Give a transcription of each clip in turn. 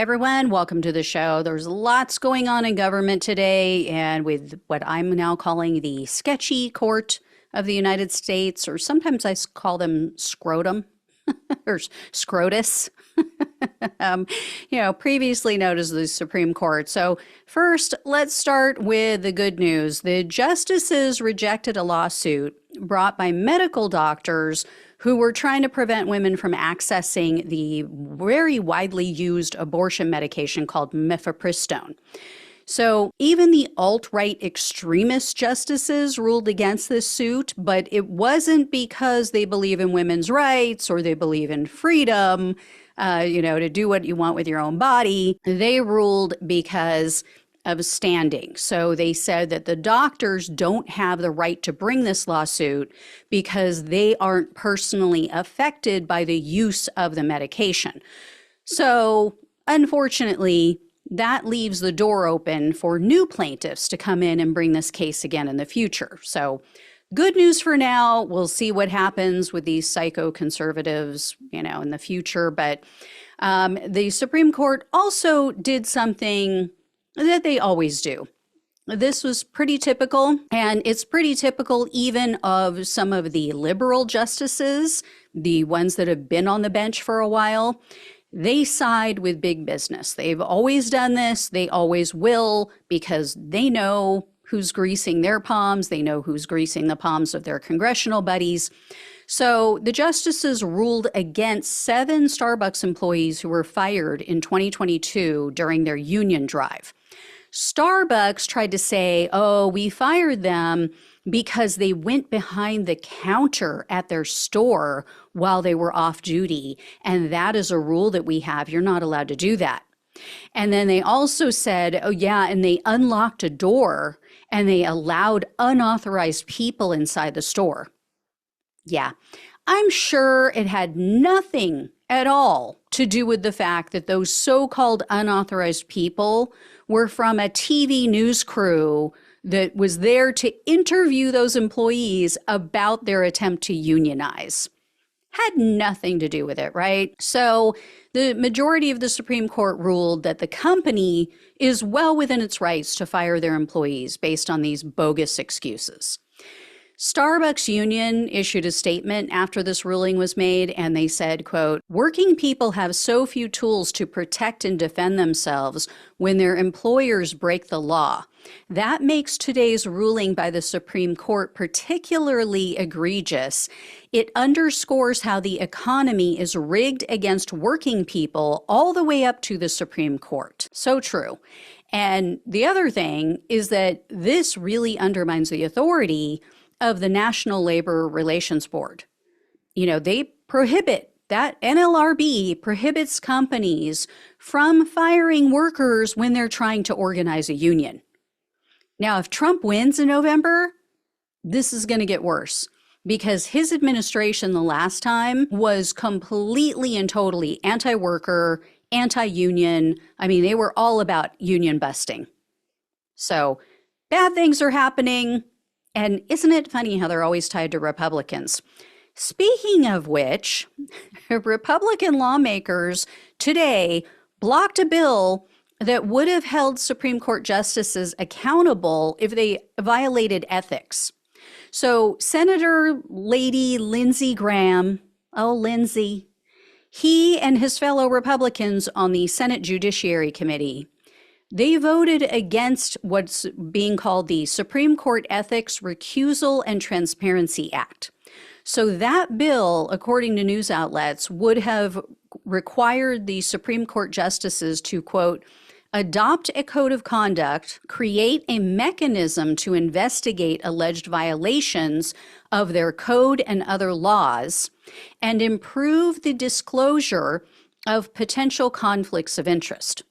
Everyone, welcome to the show. There's lots going on in government today, and with what I'm now calling the sketchy court of the United States, or sometimes call them scrotum or SCOTUS, previously known as the Supreme Court. So first, let's start with the good news. The justices rejected a lawsuit brought by medical doctors who were trying to prevent women from accessing the very widely used abortion medication called mifepristone. So even the alt-right extremist justices ruled against this suit, but it wasn't because they believe in women's rights or they believe in freedom, to do what you want with your own body. They ruled because of standing. So they said that the doctors don't have the right to bring this lawsuit because they aren't personally affected by the use of the medication. So unfortunately, that leaves the door open for new plaintiffs to come in and bring this case again in the future. So good news for now. We'll see what happens with these psycho-conservatives, in the future. But the Supreme Court also did something that they always do. This was pretty typical, and it's pretty typical even of some of the liberal justices, the ones that have been on the bench for a while. They side with big business. They've always done this. They always will, because they know who's greasing their palms. They know who's greasing the palms of their congressional buddies. So the justices ruled against 7 Starbucks employees who were fired in 2022 during their union drive. Starbucks tried to say, we fired them because they went behind the counter at their store while they were off duty. And that is a rule that we have. You're not allowed to do that. And then they also said, and they unlocked a door and they allowed unauthorized people inside the store. Yeah, I'm sure it had nothing at all to do with the fact that those so-called unauthorized people were from a TV news crew that was there to interview those employees about their attempt to unionize. Had nothing to do with it, right? So the majority of the Supreme Court ruled that the company is well within its rights to fire their employees based on these bogus excuses. Starbucks Union issued a statement after this ruling was made, and they said, quote, "Working people have so few tools to protect and defend themselves when their employers break the law. That makes today's ruling by the Supreme Court particularly egregious. It underscores how the economy is rigged against working people all the way up to the Supreme Court." So true. And the other thing is that this really undermines the authority of the National Labor Relations Board. They prohibit, that NLRB prohibits companies from firing workers when they're trying to organize a union. Now, if Trump wins in November, this is going to get worse because his administration the last time was completely and totally anti-worker, anti-union. I mean, they were all about union busting. So bad things are happening. And isn't it funny how they're always tied to Republicans? Speaking of which, Republican lawmakers today blocked a bill that would have held Supreme Court justices accountable if they violated ethics. So Senator Lady Lindsey Graham, Lindsey, he and his fellow Republicans on the Senate Judiciary Committee, they voted against what's being called the Supreme Court Ethics Recusal and Transparency Act. So that bill, according to news outlets, would have required the Supreme Court justices to, quote, adopt a code of conduct, create a mechanism to investigate alleged violations of their code and other laws, and improve the disclosure of potential conflicts of interest.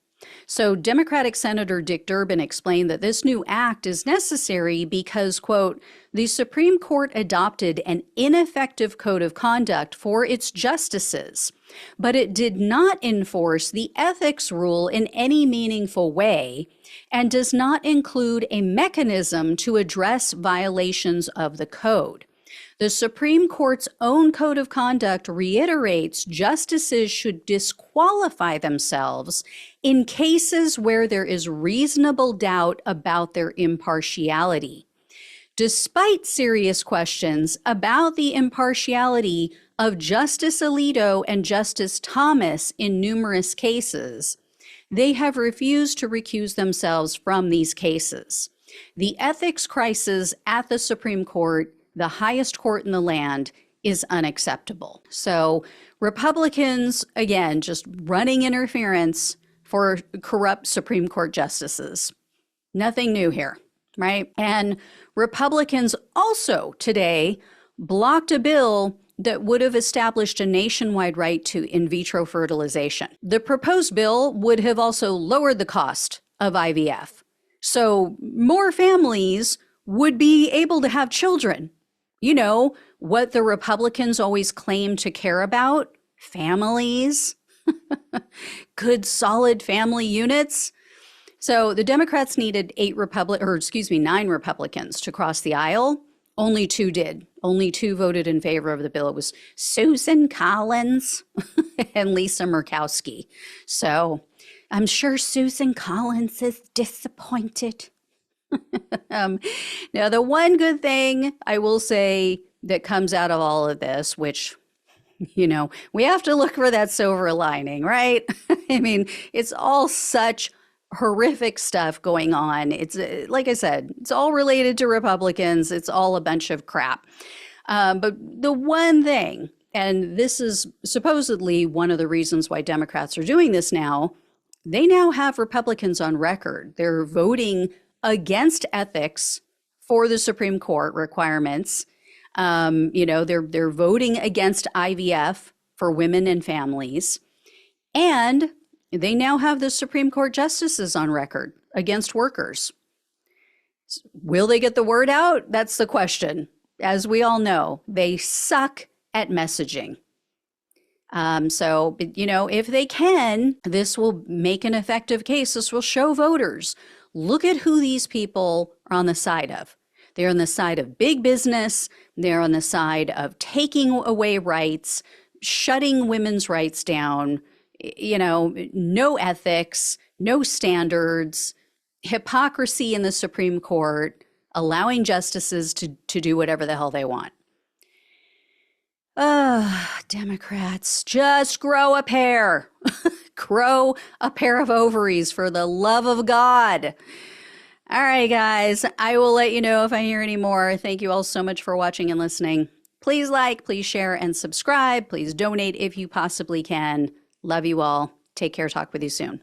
So Democratic Senator Dick Durbin explained that this new act is necessary because, quote, the Supreme Court adopted an ineffective code of conduct for its justices, but it did not enforce the ethics rule in any meaningful way and does not include a mechanism to address violations of the code. The Supreme Court's own code of conduct reiterates justices should disqualify themselves in cases where there is reasonable doubt about their impartiality. Despite serious questions about the impartiality of Justice Alito and Justice Thomas in numerous cases, they have refused to recuse themselves from these cases. The ethics crisis at the Supreme Court, the highest court in the land, is unacceptable. So Republicans, again, just running interference for corrupt Supreme Court justices. Nothing new here, right? And Republicans also today blocked a bill that would have established a nationwide right to in vitro fertilization. The proposed bill would have also lowered the cost of IVF. So more families would be able to have children. You know, what the Republicans always claim to care about, families, good solid family units. So the Democrats needed 9 Republicans to cross the aisle. Only 2 did. Only 2 voted in favor of the bill. It was Susan Collins and Lisa Murkowski. So I'm sure Susan Collins is disappointed. Now, the one good thing I will say that comes out of all of this, which, you know, we have to look for that silver lining, right? I mean, it's all such horrific stuff going on. It's like I said, it's all related to Republicans. It's all a bunch of crap. But the one thing, and this is supposedly one of the reasons why Democrats are doing this now, they now have Republicans on record. They're voting against ethics for the Supreme Court requirements. You know, they're voting against IVF for women and families. And they now have the Supreme Court justices on record against workers. Will they get the word out? That's the question. As we all know, they suck at messaging. So, you know, if they can, this will make an effective case. This will show voters, look at who these people are on the side of. They're on the side of big business. They're on the side of taking away rights, shutting women's rights down, you know, no ethics, no standards, hypocrisy in the Supreme Court, allowing justices to do whatever the hell they want. Democrats, just grow a pair. Grow a pair of ovaries, for the love of God. All right, guys, I will let you know if I hear any more. Thank you all so much for watching and listening. Please like, please share, and subscribe. Please donate if you possibly can. Love you all. Take care. Talk with you soon.